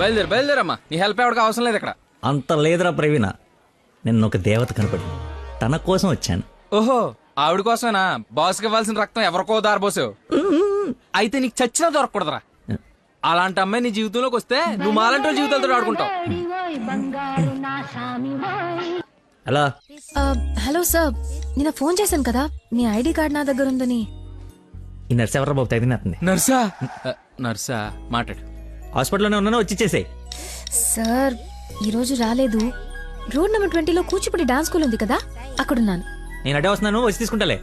బయలుదేరమ్మా. నీ హెల్ప్ ఎవరికి అవసరం లేదు ఇక్కడ. అంత లేదురా ప్రవీణ, నిన్న ఒక దేవత కనపడి తన కోసం వచ్చాను. ఓహో, ఆవిడ కోసమేనా? బాస్కి ఇవ్వాల్సిన రక్తం ఎవరికో దారబోసావు. అయితే నీకు చచ్చినా దొరకకూడదురా. అలాంటి అమ్మాయి నీ జీవితంలోకి వస్తే నువ్వు మాలంటి వాళ్ళ జీవితాలతో ఆడుకుంటావు. హలో హలో సార్, నిన్న ఫోన్ చేశాను కదా, మీ ఐడి కార్డ్ నా దగ్గర ఉందని. ఈ నర్స్ ఎవరా బాబు తగినట్టుంది? నర్సా? నర్సా మాట్లాడు. హాస్పిటల్లోనే ఉన్నాను, వచ్చి ఇచ్చేసేయ్. సార్ ఈరోజు రాలేదు. రోడ్ నెంబర్ 20లో కూచిపూడి డాన్స్ స్కూల్ ఉంది కదా, అక్కడున్నాను. నేను అడే వస్తున్నాను, వచ్చి తీసుకుంటాలే.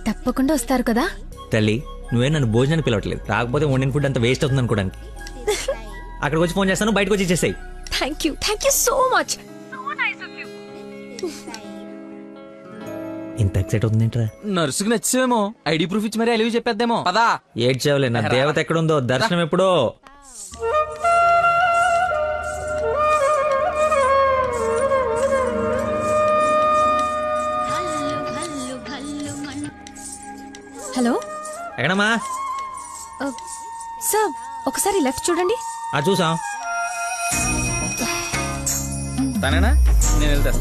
తప్పకుండా వస్తారు కదా. తల్లి, నువ్వే నన్ను భోజనానికి పిలవట్లేదు, రాకపోతే వండిన ఫుడ్ అంత వేస్ట్ అవుతుంది అనుకోడానికి. అక్కడికి వచ్చి ఫోన్ చేస్తాను, బయటకు వచ్చి ఇచ్చేసేయ్. Thank you so much. ఇంత ఎక్సైట్ అవుతుంది ఏంట్రా? నర్సుకి నచ్చేమో, ఐడి ప్రూఫ్ ఇచ్చి మరీ అలివి చెప్పేద్దేమో. పదా. ఏడ్చావులే, నా దేవత ఎక్కడుందో, దర్శనం ఎప్పుడో. హలో ఎక్కడమ్మా? సార్ ఒకసారి లెఫ్ట్ చూడండి. చూసాం. తనేనా? నేను వెళ్తాను.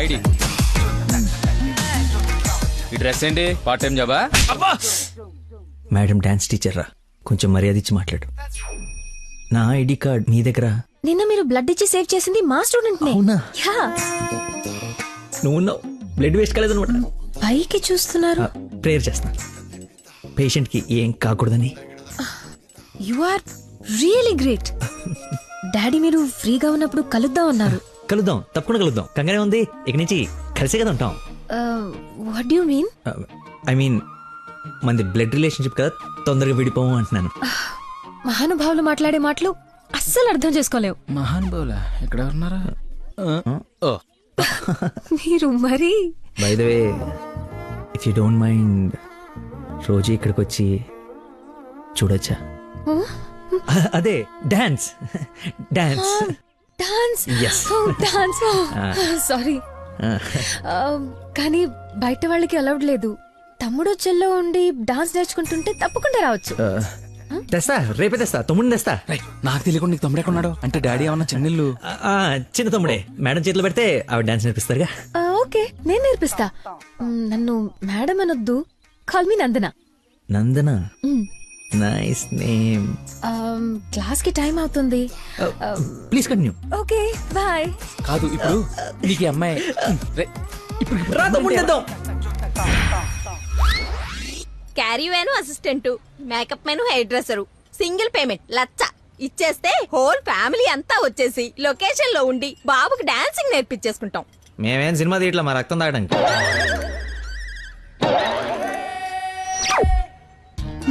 ఐడి. ఈ డ్రెస్ ఏంటి? పార్ట్ టైం జాబా? మేడం డాన్స్ టీచర్ రా, కొంచెం మర్యాద ఇచ్చి మాట్లాడు. నా ఐడి కార్డ్ నీ దగ్గర. నిన్న మీరు బ్లడ్ ఇచ్చి సేవ్ చేసింది మా స్టూడెంట్ నే. అవునా? యా. నువ్వు బ్లడ్ వేస్ట్ కాలేదన్నమాట. పైకి చూస్తున్నారు. ప్రేయర్ చేస్తా, పేషెంట్ కి ఏం కాకూడదని. You are really great. Daddy మీరు ఫ్రీగా ఉన్నప్పుడు కలుద్దాం అన్నారు. కలుద్దాం, తప్పకుండా కలుద్దాం. కంగానే ఉంది, ఇక నుంచి కలిసే కదా ఉంటాం. What do you mean? I mean మనది బ్లడ్ రిలేషన్షిప్ కదా, తొందరగా విడిపోము అంటున్నాను. మహానుభావులు మాట్లాడే మాటలు అస్సలు అర్థం చేసుకోలేవు. మహానుభావులా? ఎక్కడ ఉన్నారా? మీరు మరి. By the way, if you don't mind, రోజు ఇక్కడికి వచ్చి చూడొచ్చా? అదే dance. Dance dance. Yes. Dance. Sorry, కానీ బయట వాళ్ళకి అలౌడ్ లేదు. తమ్ముడు చెల్లో ఉండి డాన్స్ నేర్చుకుంటుంటే తప్పకుండా రావచ్చు. తెస్తా, రేపే తెస్తా, తమ్ముడిని తెస్తా. నాకు తెలియకుండా నీకు తమ్ముడు ఎక్కడున్నాడు? అంటే డాడీ ఏమన్నా చెన్నెళ్ళు? చిన్న తమ్ముడే, మేడం చేతిలో పెడితే ఆవిడ డాన్స్ నేర్పిస్తారుగా. ఓకే, నేను నేర్పిస్తా. నన్ను మేడం అనొద్దు, call me Nandana. Nandana, nice name. Class కి టైం అవుతుంది. Please continue. Okay bye. కాదు, ఇప్పుడు నీకు ఈ అమ్మాయి caravan assistant, makeup man hair dresser, single payment 1,00,000 ఇచ్చేస్తే హోల్ ఫ్యామిలీ అంతా వచ్చేసి లొకేషన్ లో ఉండి బాబుకి డాన్సింగ్ నేర్పించేసుకుంటాం. మేమేం సినిమా తీయట్లా, మా రక్తం తాగడానికి.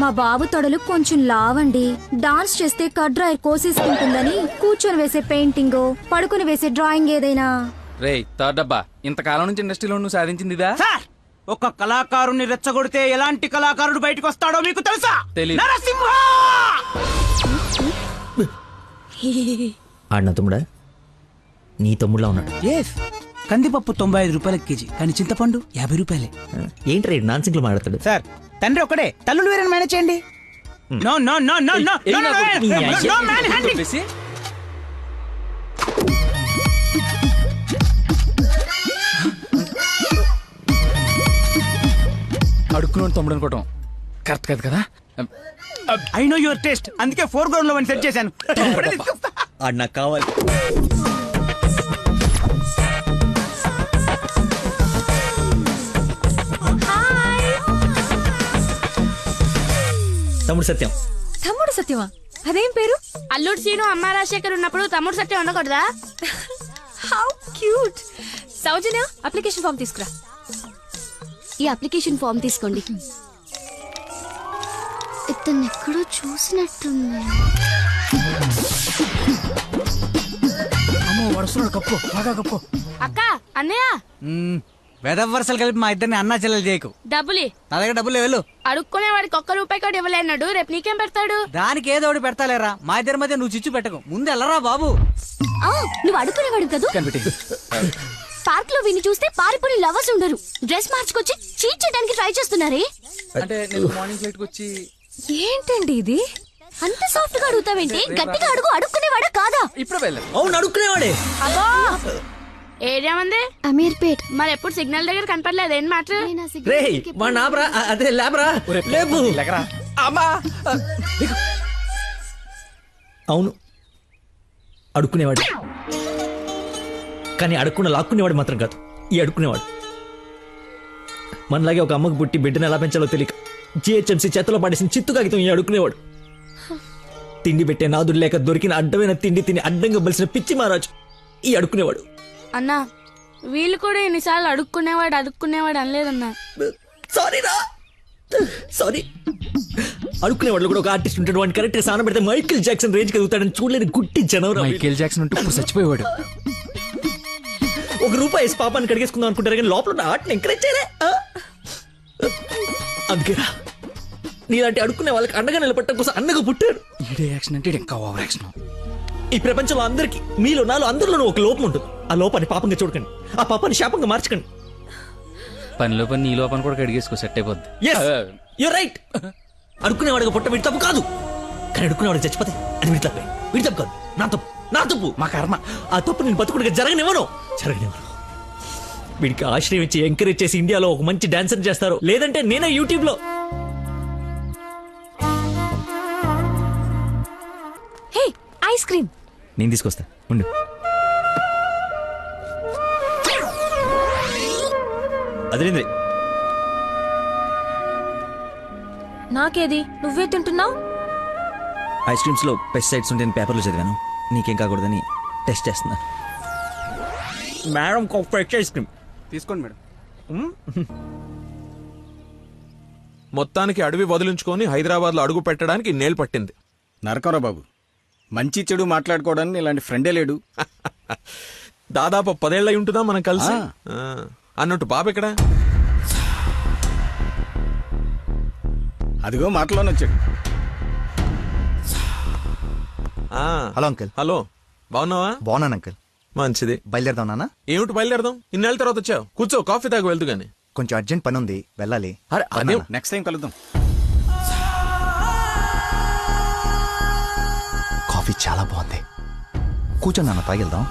మా బాబు తొడలు కొంచెం లావండి. డాన్స్ చేస్తే కడ్రాయర్ కోసేసుకుంటుందని కూర్చొని వేసే పెయింటింగ్, పడుకుని వేసే డ్రాయింగ్ ఏదైనా. రే థర్డ్ డబ్బా, ఇంతకాలం నుంచి ఇండస్ట్రీలో నువ్వు సాధించింది ఇదా? ఒక కళాకారుని రెచ్చగొడితే ఎలాంటి కళాకారుడు బయటకు వస్తాడో మీకు తెలుసా? తెలీదు. నరసింహ! ఆడిన తమ్ముడా? నీ తమ్ముడులా ఉన్నాడు. కందిపప్పు 95 రూపాయల కేజీ, కానీ చింతపండు 50 రూపాయలే. ఏంటి రేడు నాన్ సింగ్లు మాట్లాడతాడు? సార్, తండ్రి ఒకడే, తల్లులు వేరే మేనేజ్ చేయండి. No no no no no no man handing. అడుక్కున్నాడు తమ్ముడు అనుకోవటం కరెక్ట్ కాదు కదా. ఐ నో యువర్ టేస్ట్, అందుకే 4 గ్రౌండ్ లో సెట్ చేశాను. ఆడు నాకు కావాలి. తమ్ముడు సత్యం. తమ్ముడు సత్యమా? అదేం పేరు? అల్లుడు సీను అమ్మ రాజశేఖర్ ఉన్నప్పుడు తమ్ముడు సత్యం ఉండకూడదా? How cute. Soujanya, application form తీసుకురా. ఈ అప్లికేషన్ ఫామ్ తీసుకోండి. ఇతను ఎక్కడో చూసినట్టుంది. అమ్మో, వస్తున్నాడు, కప్పు బాగా కప్పు. అక్క, అన్నయ్య. వెదవరసలు కలిపి మా ఇద్దరిని అన్నా చెల్లెలు చేయకు. డబ్బులి నా దగ్గర డబ్బులు వెళ్ళు. అడుక్కునే వాడికి ఒక్క రూపాయి కూడా ఇవ్వలేన్నాడు. రేపు నీకేం పెడతాడు? దానికి ఏదో ఒకటి పెడతాలేరా. మా ఇద్దరి మధ్య నువ్వు చిచ్చు పెట్టకు. ముందు వెళ్ళరా బాబు. నువ్వు అడుగునేవాడు కదూ. పార్క్ లో విని చూస్తే పారిపోయి లవర్స్ ఉండరు. డ్రెస్ మార్చుకొచ్చి చీట్ చేయడానికి ట్రై చేస్తున్నారే. అంటే నేను మార్నింగ్ ఫ్లైట్ వచ్చి ఏంటండి ఇది? అంత సాఫ్ట్ గా అడుగుతావేంటి? గట్టిగా అడుగు. అడుక్కునేవాడా కాదా? ఇప్పుడు వెళ్ళాను. అవును అడుక్కునేవాడే. అబ్బో ఏరియా మంది అమీర్పేట్. మరి ఎప్పుడు సిగ్నల్ దగ్గర కనపడలేదు. ఏం మాట? రే వాడు నాబ్రా, అదే లేబరా, లేపు. అమ్మా అవును అడుక్కునేవాడు, కానీ అడుక్కున్న లాక్కునేవాడు మాత్రం కాదు ఈ అడుక్కునేవాడు. మనలాగే ఒక అమ్మకు పుట్టి బిడ్డను ఎలా పెంచాలో తెలియక జిహెచ్ఎంసీ చేతిలో పడేసిన చిత్తు కాగితం ఈ అడుక్కునేవాడు. తిండి పెట్టే నాదుడు లేక దొరికిన అడ్డమైన తిండి తిని అడ్డంగా బలిసిన పిచ్చి మహారాజు ఈ అడుక్కునేవాడు. అన్నా వీళ్ళు కూడా ఎన్నిసార్లు అడుక్కునేవాడు అనలేదన్నా. సారీరా, సారీ. అడుక్కునేవాడు కూడా ఒక ఆర్టిస్ట్ ఉంటాడు. వాడిని కరెక్ట్ గా సాన పెడితే మైకేల్ జాక్సన్ రేంజ్ కదుగుతాడని చూడలేని గుట్టి జనవరం. మైకేల్ జాక్సన్ ఉంటే ఇప్పుడు చచ్చిపోయేవాడు. ఒక రూపాయి వేసి పాపాన్ని కడిగేసుకుందాం అనుకుంటారు కానీ లోపల ఉన్న ఆర్ట్ని ఎంకరేజ్ చేయలే. అందుకేరా నీలాంటి అడుక్కునే వాళ్ళకి అండగా నిలబట్టడం కోసం అన్నగా పుట్టాడు. ఈడే యాక్షన్ అంటే ఇంకా ఓవర్ యాక్షన్. ఈ ప్రపంచంలో అందరికి మీలో నాలో అందరిలోనూ ఒక లోపం ఉంటుంది. ఆ లోపాన్ని పాపంగా చూడకండి, ఆ పాపాన్ని శాపంగా మార్చకండి. పనిలో పని నీ లోపల కూడా కడిగేసుకో, సెట్ అయిపోద్ది. You're right. అడుక్కునేవాడిగా పుట్ట వీడి తప్పు కాదు, కానీ అడుక్కునేవాడికి చచ్చిపోతే అది వీడి తప్పే. వీడి తప్పు కాదు, నా తప్పు, నా తప్పు, మా కర్మ. ఆ తప్పు నేను బతుకుడిగా జరగనివ్వను. వీడికి ఆశ్రయం ఇచ్చి ఎంకరేజ్ చేసి ఇండియాలో ఒక మంచి డాన్సర్ చేస్తారు, లేదంటే నేనే యూట్యూబ్ లో. Hey ice cream. నేను తీసుకొస్తా ఉండు. అదేంద్రి నాకేది? నువ్వే తింటున్నావు. ఐస్ క్రీమ్స్ లో పెస్టిసైడ్స్ ఉంటే పేపర్లో చదివాను, నీకేం కాకూడదని టెస్ట్ చేస్తున్నా. మేడం ఫ్రెష్ ఐస్ క్రీమ్ తీసుకోండి మేడం. మొత్తానికి అడవి వదిలించుకొని హైదరాబాద్ లో అడుగు పెట్టడానికి నేలు పట్టింది. నరకరా బాబు, మంచి చెడు మాట్లాడుకోవడానికి ఇలాంటి ఫ్రెండే లేడు. దాదాపు 10 ఏళ్ళై ఉంటుందా మనం కలిసి. అన్నట్టు బాబు ఎక్కడ? అదిగో మాటలోనే వచ్చాడు. Hello uncle. హలో, బాగున్నావా? బాగున్నాను అంకుల్. మంచిది. బయలుదేరదాం నాన్న. ఏమిటి బయలుదేరదాం? ఇన్నేళ్ళ తర్వాత వచ్చావు, కూర్చో, కాఫీ తాగి వెళ్తూ గాని. కొంచెం అర్జెంట్ పని ఉంది, వెళ్ళాలి. అదే నెక్స్ట్ టైం కలుద్దాం. కాఫీ చాలా బాగుంది, కూర్చొని నాన్న తాగిద్దాం.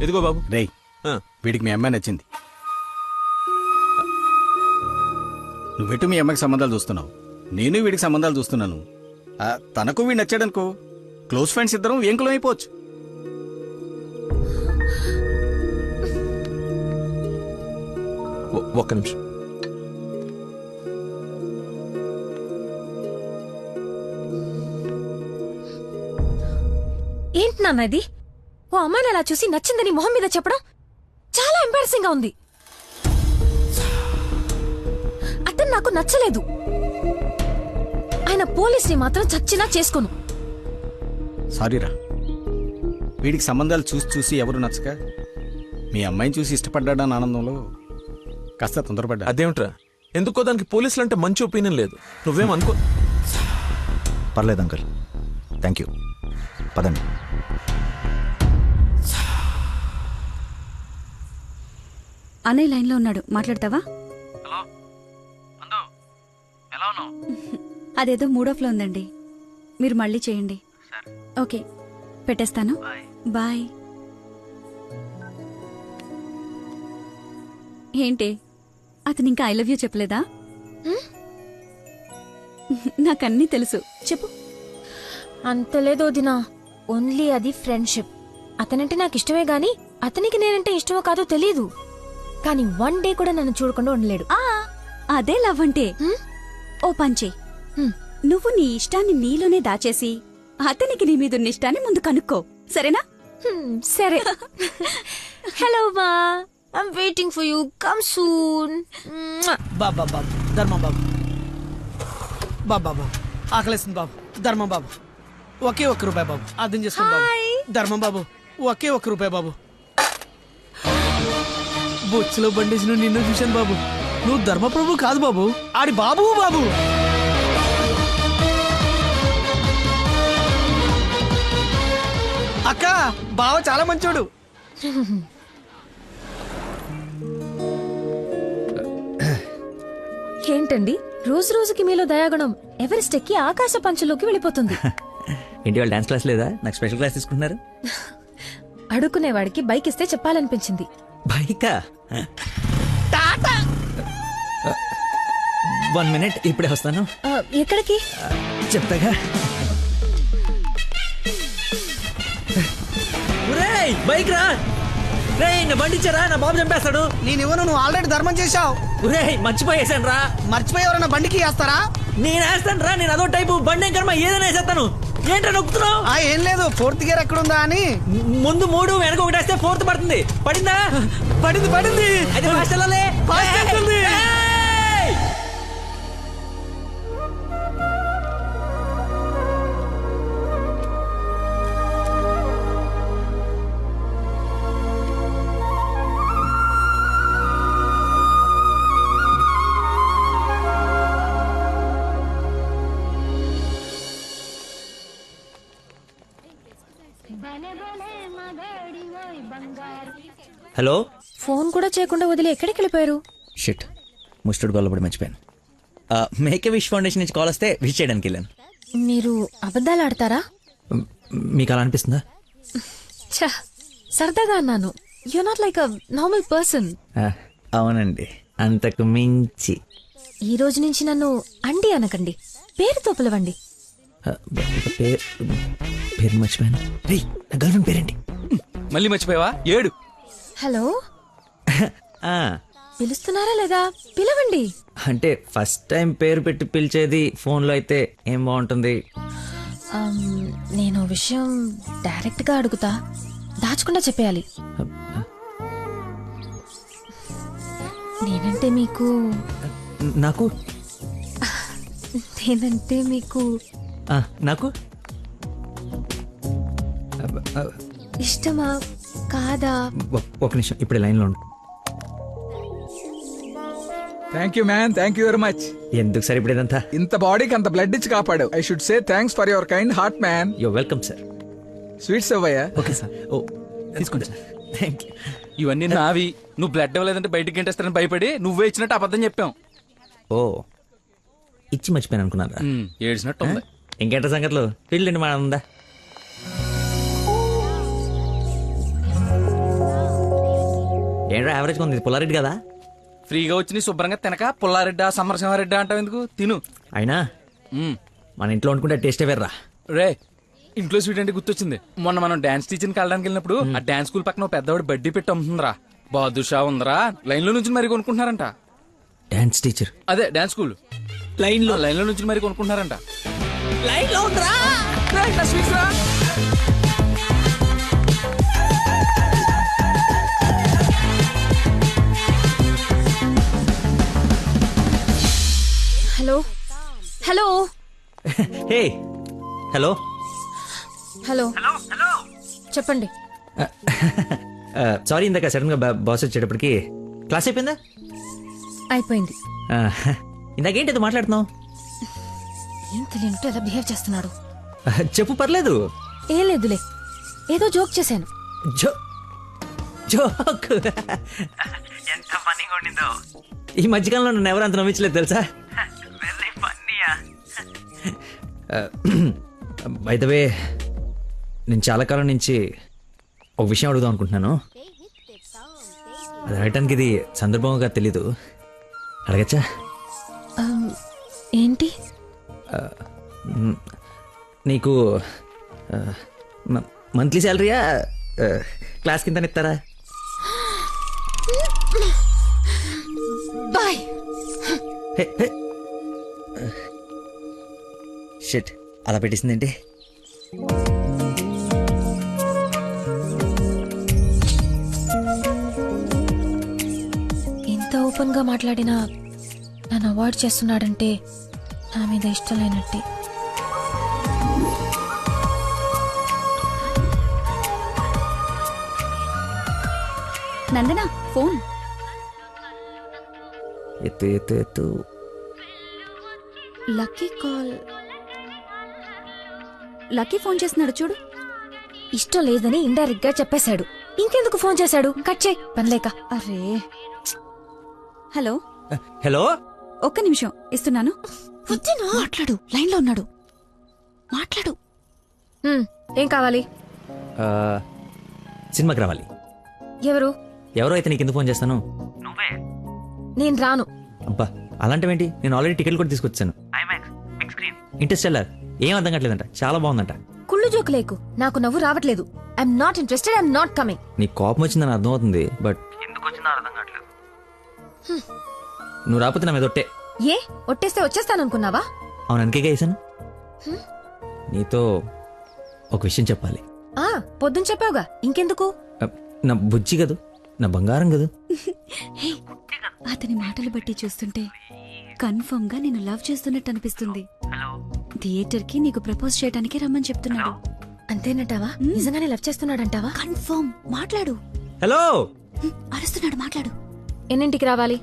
ఎదిగో బాబు. రేయ్, వీడికి మీ అమ్మాయి నచ్చింది. నువ్వెటు మీ అమ్మాయికి సంబంధాలు చూస్తున్నావు, నేను వీడికి సంబంధాలు చూస్తున్నాను. తనకు వీడు నచ్చాడనుకో, క్లోజ్ ఫ్రెండ్స్ ఇద్దరం ఏంకులం అయిపోవచ్చు. ఒక్క నిమిషం. ఏంటి నాన్న ఇది? ఓ అమ్మాయిని అలా చూసి నచ్చిందని మొహం మీద చెప్పడం చాలా ఎంబారసింగ్ గా ఉంది. అతను నాకు నచ్చలేదు. ఆయన పోలీస్ని మాత్రం చచ్చినా చేసుకోను. సారీరా, వీడికి సంబంధాలు చూసి చూసి ఎవరు నచ్చక మీ అమ్మాయిని చూసి ఇష్టపడ్డాడని ఆనందంలో కాస్త తొందరపడ్డా. అదేమిట్రా, ఎందుకో దానికి పోలీసులు అంటే మంచి ఒపీనియన్ లేదు. నువ్వేమనుకో. పర్లేదు అంకుల్, థ్యాంక్ యూ. పదండి. అన్నయ్య లైన్ లో ఉన్నాడు, మాట్లాడతావా? అదేదో మూడోఫ్ లో ఉందండి, మీరు మళ్ళీ చేయండి. ఓకే, పెట్టేస్తాను. బాయ్. ఏంటి, అతను ఇంకా ఐ లవ్ యూ చెప్పలేదా? నాకన్నీ తెలుసు, చెప్పు. అంత లేదు వదినా, ఓన్లీ అది ఫ్రెండ్షిప్. అతనంటే నాకు ఇష్టమే గాని అతనికి నేనంటే ఇష్టమో కాదో తెలీదు. కానీ 1 డే కూడా నన్ను చూడకుండా ఉండలేడు. అదే లవ్ అంటే. ఓ పంచే, నువ్వు నీ ఇష్టాన్ని నీలోనే దాచేసి అతనికి నీ మీదున్న ఇష్టాన్ని ముందు కనుక్కో, సరేనా? సరే. హలో మా, I'm waiting for you, come soon. బాబా బాబు, ధర్మం బాబు, బాబా బాబు, ఆకలేస్తుంది బాబు. ధర్మం బాబు, ఒకే ఒక్క రూపాయి బాబు, అర్థం చేసుకోండి బాబు. ధర్మం బాబు, ఒకే ఒక్క రూపాయి బాబు. బొచ్చులో బండేసిన నిన్ను చూశాను బాబు. నువ్వు ధర్మప్రభు కాదు బాబు, ఆడి బాబు బాబు. అక్క, బావ చాలా మంచోడు. ఏంటండి రోజు రోజుకి మీలో దయాగుణం ఎవరెస్ట్ ఎక్కి ఆకాశ పంచులోకి వెళ్ళిపోతుంది. ఏంటి వాళ్ళు డాన్స్ క్లాస్ లేదా? నాకు స్పెషల్ క్లాస్ తీసుకుంటున్నారు. అడుక్కునేవాడికి బైక్ ఇస్తే చెప్పాలనిపించింది. బైకా? 1 minute, ఇప్పుడే వస్తాను. ఎక్కడికి? చెప్తాగా. ఒరేయ్, బైక్ రా. రేయ్, నా బండి ఇచ్చారా? నా బాబు చంపేస్తాడు. నేను ఇవ్వను, నువ్వు ఆల్రెడీ ధర్మం చేశావు. ఒరేయ్, మర్చిపోయేసాను రా. మర్చిపోయి ఎవరైనా బండికి వేస్తారా? నేను వేస్తాను రా, నేను అదో టైపు బండి ఏం కర్మ, ఏదైనా వేసేస్తాను. ఏంటో నొక్కుతున్నావు? ఏం లేదు, 4th గేర్ ఎక్కడుందా అని. ముందు 3 వెనక 1 వేస్తే 4th పడుతుంది. పడిందా? పడింది పడింది. అయితే ఫాస్ట్ వెళ్ళాలి. Fast వెళ్తుంది. ఏయ్! హలో. ఫోన్ కూడా చేయకుండా వదిలి ఎక్కడికి వెళ్ళిపోయారు? షిట్, ముస్టర్డ్ కాల్ పడి మర్చిపోయాను. మేక్ విష్ ఫౌండేషన్ నుంచి కాల్ వస్తే విష్ చేయడానికి వెళ్ళాను. మీరు అబద్ధాలు ఆడతారా? మీకు అలా అనిపిస్తుందా? ఛ, సరదాగా అన్నాను. You not like a normal person. అవునండి, అంతకు మించి. ఈ రోజు నుంచి నన్ను అండి అనకండి, పేరుతో పిలవండి. పేరు మర్చిపోయాను. రేయ్, నా గర్ల్ ఫ్రెండ్ పేరేంటి? మళ్ళీ మర్చిపోయావా? 7. హలో, పిలుస్తున్నారా లేదా? పిలవండి. అంటే ఫస్ట్ టైం పేరు పెట్టి పిలిచేది ఫోన్లో అయితే ఏం బాగుంటుంది? నేను విషయం డైరెక్ట్ గా అడుగుతా, దాచకుండా చెప్పేయాలి. నేనంటే మీకు నాకు నేనంటే మీకు నాకు ఇష్టమా కాదా? ఒక నిమిషం, ఇప్పుడే లైన్లో ఉండు. Thank you man, thank you very much. ఎందుకు సార్ ఇప్పుడు ఇదంతా? ఇంత బాడీకి అంత బ్లడ్ ఇచ్చి కాపాడు. I should say thanks for your kind heart man. Yo welcome sir. Sweets అవ్వయ్యా. Okay sir. ఓ, తీసుకోండి సార్. Thank you. ఇవన్నీ నావి. నువ్వు బ్లడ్ ఇవ్వలేదంటే బయటికి గంటేస్తారని భయపడి నువ్వే ఇచ్చినట్టు అబద్ధం చెప్పాం. ఓ, ఇచ్చి మర్చిపోయాను అనుకున్నారా? ఏడ్చినట్టు ఉంది. ఇంకేంట సంగతులు? పెళ్ళండి మా ఉందా? ఏంట్రా యావరేజ్ ఉంది? పుల్లారెడ్డి కదా? ఫ్రీగా వచ్చి నీ శుభ్రంగా తినక పుల్లారెడ్డా సమరసింహారెడ్డా అంటావు ఎందుకు? తిను. అయినా మన ఇంట్లో వండుకుంటే టేస్టే వేర్రా. రే, ఇంట్లో స్వీట్ అంటే గుర్తొచ్చింది. మొన్న మనం డాన్స్ టీచర్కి వెళ్ళడానికి వెళ్ళినప్పుడు ఆ డాన్స్ స్కూల్ పక్కన పెద్దవాడు బడ్డీ పెట్టి అమ్ముతుందిరా. బాదుషా ఉందరా. లైన్ లో నుంచి మరి కొనుక్కుంటున్నారంట. Dance teacher? అదే డాన్స్ స్కూల్. లైన్ లో నుంచి మరి కొనుక్కుంటున్నారంట. లైన్ లో ఉందిరా. Hello hello hey hello hello చెప్పండి. సారీ, ఇందాక సడన్ గా బాస్ వచ్చేటప్పటికి క్లాస్ అయిపోయిందా? అయిపోయింది. ఇందాకేంటి మాట్లాడుతున్నావు? ఏం తెలియనట్టు ఎలా బిహేవ్ చేస్తున్నాడు. చెప్పు, పర్లేదు. ఏం లేదులే, ఏదో జోక్ చేశాను. జోక్ ఎంత ఫన్నీగా ఉండిందో. ఈ మధ్యకాలంలో నన్ను ఎవరు అంత నమ్మించలేదు తెలుసా? బై ద వే, నేను చాలా కాలం నుంచి ఒక విషయం అడుగుదాం అనుకుంటున్నాను. అది అడగటానికి ఇది సందర్భంగా తెలీదు. అడగచ్చా? ఏంటి? నీకు మంత్లీ శాలరీయా, క్లాస్ కింద ఇస్తారా? బాయ్. షిట్, అలా పెట్టేసిందేంటి? ఇంత ఓపెన్ గా మాట్లాడినా నన్ను అవాయిడ్ చేస్తున్నాడంటే నా మీద ఇష్టం లేనట్టే. నందనా ఫోన్. ఎత్తు ఎత్తు ఎత్తు. Lucky call. లక్కీ ఫోన్ చేస్తున్నాడు చూడు. ఇష్టం లేదని ఇండైరెక్ట్ గా చెప్పేశాడు. ఇంకెందుకు ఫోన్ చేశాడు? కట్ చేయి పనిలేక. అరే హలో హలో, ఒక్క నిమిషం ఇస్తున్నాను. మాట్లాడు, లైన్ లో ఉన్నాడు. మాట్లాడు. ఏం కావాలి? ఆ, సినిమాకి రావాలి. ఎవరు? ఎవరో అయితే నీకు ఎందుకు ఫోన్ చేస్తాను? నేను రాను. అబ్బా అలాంటివేంటి, నేను ఆల్రెడీ టికెట్ కూడా తీసుకొచ్చాను. ఇంటర్స్టెల్లార్ ఏం అర్థం కావట్లేదంట, చాలా బాగుందంట. కుళ్ళు జోకు లేకు, నాకు నవ్వు రావట్లేదు. I'm not interested, I'm not coming. నీకు కోపం వచ్చిందని అర్థం అవుతుంది, బట్ నువ్వు రాకపోతే నా మీద ఒట్టే. ఏ ఒట్టేస్తే వచ్చేస్తాననుకున్నావా? అవును, అందుకేగా వేసాను. నీతో ఒక విషయం చెప్పాలి. పొద్దున చెప్పావుగా, ఇంకెందుకు? నా బుజ్జి కదూ, నా బంగారం కదూ. హే, అతని మాటలు బట్టి చూస్తుంటే కన్ఫర్మ్ గా నేను లవ్ చేస్తున్నట్టు అనిపిస్తుంది. థియేటర్ కి నీకు ప్రపోజ్ చేయడానికి రమ్మని చెప్తున్నాడు. అంతేనంటావా? నిజంగానే లవ్ చేస్తున్నాడంటావా? కన్ఫర్మ్. మాట్లాడు. హలో, అరుస్తున్నాడు, మాట్లాడు. ఎన్నింటికి రావాలి?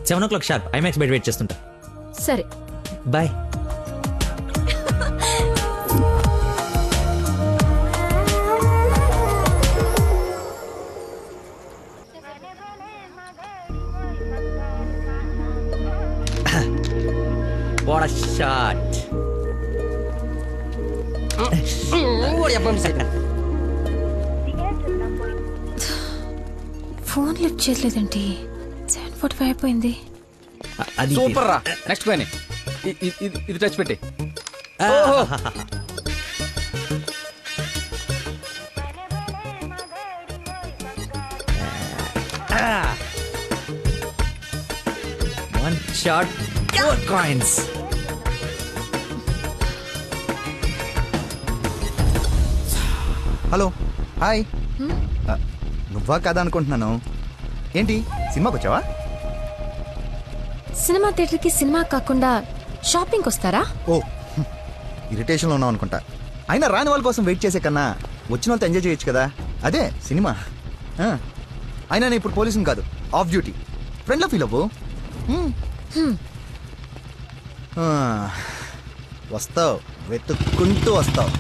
7 o'clock షార్ప్ ఐమాక్స్ బయట వెయిట్ చేస్తుంటా. సరే bye. What a shot. Phone lift చేయలేదేంటి? 7:45 అయిపోయింది. అది సూపర్ రా. నెక్స్ట్ పైన ఇది టచ్ పెట్టి. One shot, 4 coins. Hello, hi. నువ్వా కాదా అనుకుంటున్నాను. ఏంటి సినిమాకి వచ్చావా? సినిమా థియేటర్ కి సినిమా కాకుండా షాపింగ్ వస్తారా? ఓ, ఇరిటేషన్లో ఉన్నావు అనుకుంటా. అయినా రాని వాళ్ళ కోసం వెయిట్ చేసే కన్నా వచ్చిన వాళ్ళతో ఎంజాయ్ చేయొచ్చు కదా, అదే సినిమా. అయినా నేను ఇప్పుడు పోలీసుని కాదు, ఆఫ్ డ్యూటీ. ఫ్రెండ్లో ఫీల్ అవ్వు. వస్తావు, వెతుక్కుంటూ వస్తావు.